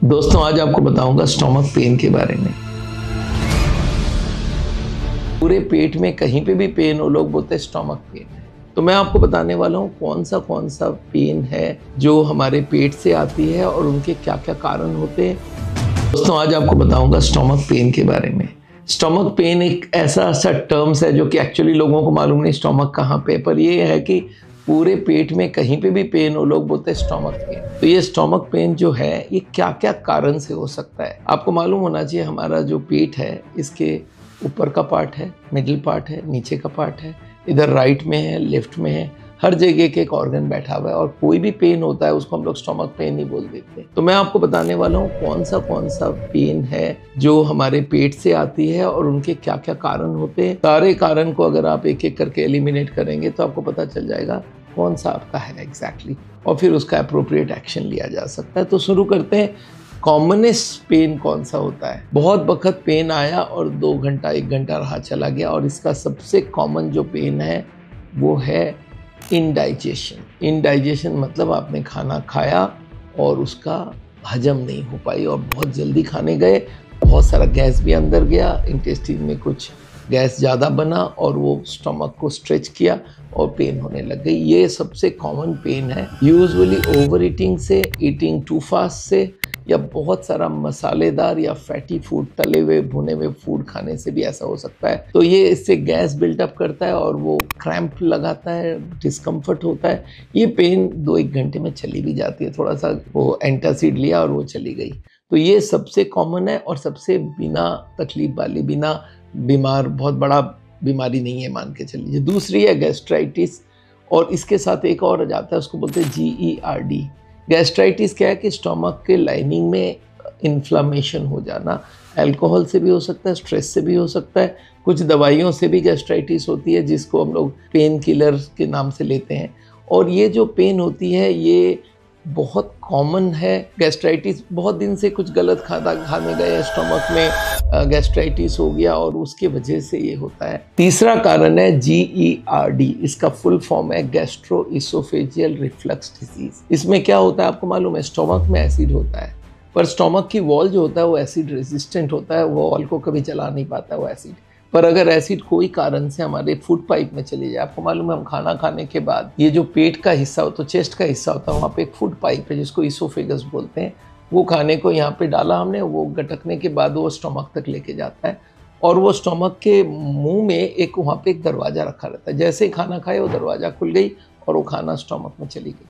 दोस्तों आज आपको बताऊंगा स्टोमक पेन के बारे में। पूरे पेट में कहीं पे भी पेन हो, लोग बोलते हैं स्टोमक पेन है। तो मैं आपको बताने वाला हूँ कौन सा पेन है जो हमारे पेट से आती है और उनके क्या क्या कारण होते हैं। दोस्तों आज आपको बताऊंगा स्टोमक पेन के बारे में। स्टोमक पेन एक ऐसा टर्म्स है जो कि एक्चुअली लोगों को मालूम नहीं स्टोमक कहाँ पे, पर ये है कि पूरे पेट में कहीं पे भी पेन हो, लोग बोलते हैं स्टोमक पेन। तो ये स्टोमक पेन जो है ये क्या क्या कारण से हो सकता है आपको मालूम होना चाहिए। हमारा जो पेट है इसके ऊपर का पार्ट है, मिडिल पार्ट है, नीचे का पार्ट है, इधर राइट में है, लेफ्ट में है, हर जगह के एक ऑर्गन बैठा हुआ है और कोई भी पेन होता है उसको हम लोग स्टोमक पेन ही बोल देते हैं। तो मैं आपको बताने वाला हूँ कौन सा पेन है जो हमारे पेट से आती है और उनके क्या क्या कारण होते हैं। सारे कारण को अगर आप एक एक करके एलिमिनेट करेंगे तो आपको पता चल जाएगा कौन सा आपका है एग्जैक्टली, और फिर उसका अप्रोप्रिएट एक्शन लिया जा सकता है। तो शुरू करते हैं। कॉमनेस्ट पेन कौन सा होता है? बहुत वक्त पेन आया और 2 घंटा 1 घंटा रहा चला गया, और इसका सबसे कॉमन जो पेन है वो है इंडाइजेशन। इंडाइजेशन मतलब आपने खाना खाया और उसका हजम नहीं हो पाई और बहुत जल्दी खाने गए, बहुत सारा गैस भी अंदर गया, इंटेस्टाइन में कुछ गैस ज़्यादा बना और वो स्टमक को स्ट्रेच किया और पेन होने लग गई। ये सबसे कॉमन पेन है। यूजुअली ओवर ईटिंग से, ईटिंग टू फास्ट से, या बहुत सारा मसालेदार या फैटी फूड, तले हुए भुने हुए फूड खाने से भी ऐसा हो सकता है। तो ये इससे गैस बिल्टअप करता है और वो क्रैम्प लगाता है, डिस्कम्फर्ट होता है। ये पेन 2-1 घंटे में चली भी जाती है, थोड़ा सा वो एंटासिड लिया और वो चली गई। तो ये सबसे कॉमन है और सबसे बिना तकलीफ वाली, बिना बीमार, बहुत बड़ा बीमारी नहीं है मान के चलिए। दूसरी है गैस्ट्राइटिस, और इसके साथ एक और आ जाता है, उसको बोलते हैं GERD। गैस्ट्राइटिस क्या है कि स्टोमक के लाइनिंग में इन्फ्लामेशन हो जाना। अल्कोहल से भी हो सकता है, स्ट्रेस से भी हो सकता है, कुछ दवाइयों से भी गैस्ट्राइटिस होती है जिसको हम लोग पेन किलर के नाम से लेते हैं। और ये जो पेन होती है ये बहुत कॉमन है। गैस्ट्राइटिस, बहुत दिन से कुछ गलत खाने गए, स्टोमक में गैस्ट्राइटिस हो गया और उसके वजह से ये होता है। तीसरा कारण है GERD। इसका फुल फॉर्म है गैस्ट्रोइसोफेजियल रिफ्लक्स डिजीज। इसमें क्या होता है आपको मालूम है? स्टोमक में एसिड होता है, पर स्टोमक की वॉल जो होता है वो एसिड रेजिस्टेंट होता है, वो वॉल को कभी चला नहीं पाता वो एसिड। पर अगर एसिड कोई कारण से हमारे फूड पाइप में चली जाए, आपको मालूम है हम खाना खाने के बाद ये जो पेट का हिस्सा होता है, चेस्ट का हिस्सा होता है, वहाँ पे एक फूड पाइप है जिसको इसोफेगस बोलते हैं। वो खाने को यहाँ पे डाला हमने, वो गटकने के बाद वो स्टोमक तक लेके जाता है और वो स्टोमक के मुंह में एक वहाँ पे एक दरवाज़ा रखा रहता है। जैसे ही खाना खाए वो दरवाज़ा खुल गई और वो खाना स्टोमक में चली गई।